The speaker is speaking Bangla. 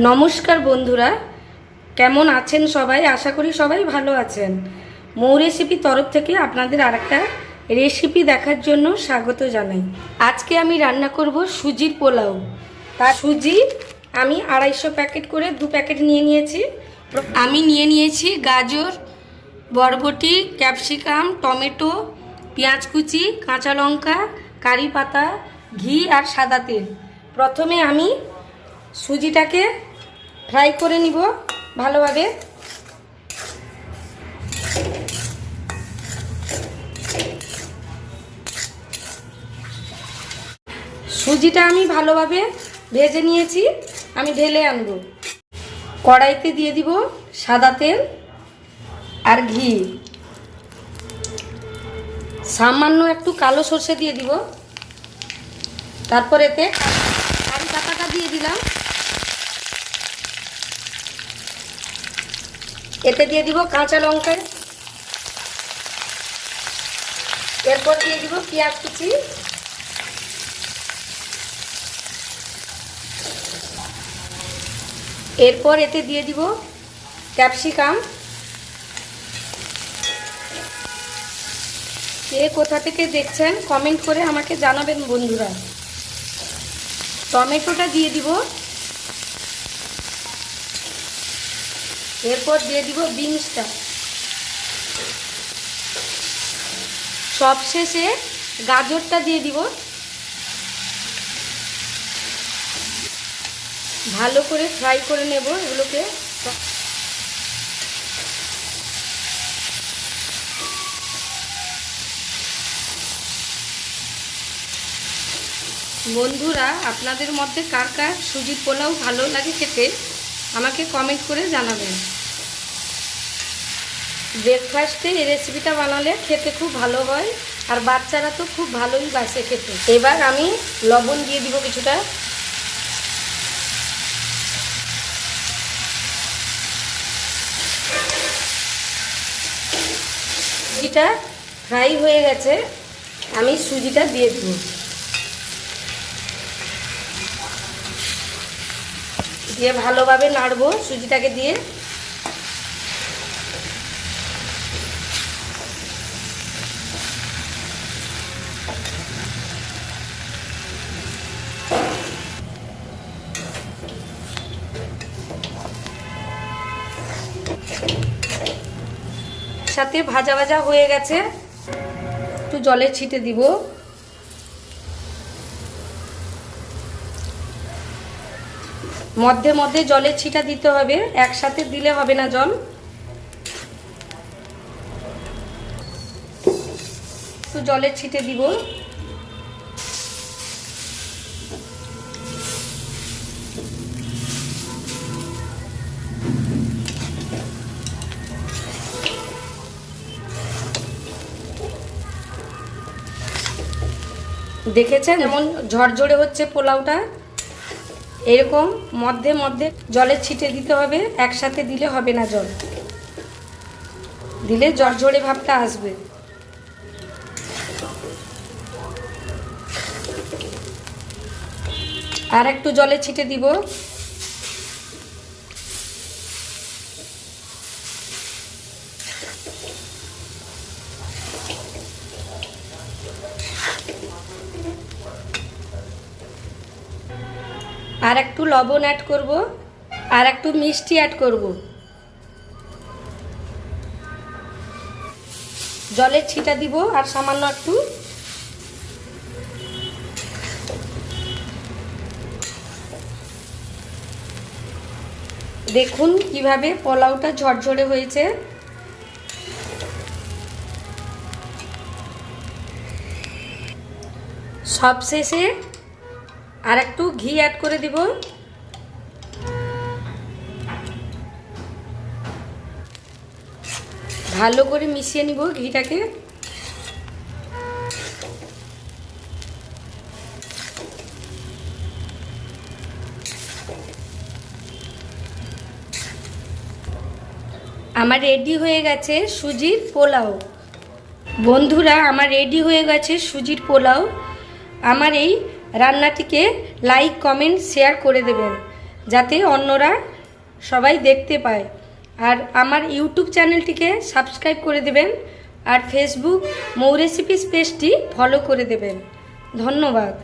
নমস্কার বন্ধুরা, কেমন আছেন সবাই? আশা করি সবাই ভালো আছেন। মৌ রেসিপি তরফ থেকে আপনাদের আরেকটা রেসিপি দেখার জন্য স্বাগত জানাই। আজকে আমি রান্না করব সুজির পোলাও। তার সুজি আমি 250 প্যাকেট করে 2 প্যাকেট নিয়ে নিয়েছি। আমি নিয়ে নিয়েছি গাজর, বরবটি, ক্যাপসিকাম, টমেটো, পেঁয়াজ কুচি, কাঁচা লঙ্কা, কারি পাতা, ঘি আর সাদা তেল। প্রথমে আমি সুজিটাকে ফ্রাই করে নিব ভালোভাবে। সুজিটা আমি ভালোভাবে ভেজে নিয়েছি, আমি ঢেলে আনব। কড়াইতে দিয়ে দিব সাদা তেল আর ঘি, সামান্য একটু কালো সর্ষে দিয়ে দিব। তারপর এতে কারি পাতাটা দিয়ে দিলাম। এতে দিয়ে দিব কাঁচা লঙ্কা, এরপর দিয়ে দিব পেঁয়াজ কুচি, এরপর এতে দিয়ে দিব ক্যাপসিকাম। কে কোথা থেকে দেখছেন কমেন্ট করে আমাকে জানাবেন বন্ধুরা। টমেটোটা দিয়ে দিব, এরপর দিয়ে দিব বিনসটা, সবশেষে গাজরটা দিয়ে দিব। ভালো করে ফ্রাই করে নেব এগুলোকে। বন্ধুরা, আপনাদের মধ্যে কার কার সুজির পোলাও ভালো লাগে খেতে আমাকে কমেন্ট করে জানাবেন। ব্রেকফাস্টে এই রেসিপিটা বানালে খেতে খুব ভালো হয়, আর বাচ্চারা তো খুব ভালোই বাসে খেতে। এবার আমি লবণ দিয়ে দিব কিছুটা। সুজিটা ফ্রাই হয়ে গেছে, আমি সুজিটা দিয়ে দেব। দিয়ে ভালোভাবে নাড়বো সুজিটাকে দিয়ে। সাথে ভাজা ভাজা হয়ে গেছে, একটু জলের ছিটে দিব। মধ্যে মধ্যে জলের ছিটা দিতে হবে, একসাথে দিলে হবে না জল। একটু জলের ছিটে দিব। দেখেছেন এমন ঝরঝরে হচ্ছে পোলাওটা, এরকম মধ্যে মধ্যে জলের ছিটে দিতে হবে, একসাথে দিলে হবে না। জল দিলে ঝরঝরে ভাবটা আসবে। আর একটু জলের ছিটে দিব। আর একটু লবণ অ্যাড করব, আর একটু মিষ্টি অ্যাড করব। জলের ছিটা দিব আর সামান্য একটু। দেখুন কিভাবে পোলাওটা ঝরঝরে হয়েছে। সবশেষে আর একটু ঘি অ্যাড করে দিব। ভালো করে মিশিয়ে নিব ঘিটাকে। আমার রেডি হয়ে গেছে সুজির পোলাও। বন্ধুরা, আমার রেডি হয়ে গেছে সুজির পোলাও। আমার এই রান্নাটিকে লাইক, কমেন্ট, শেয়ার করে দেবেন। যাতে অন্যরা সবাই দেখতে পায়। আর আমার ইউটিউব চ্যানেলটিকে সাবস্ক্রাইব করে দেবেন, আর ফেসবুক মৌ রেসিপিস পেজটি ফলো করে দেবেন। ধন্যবাদ।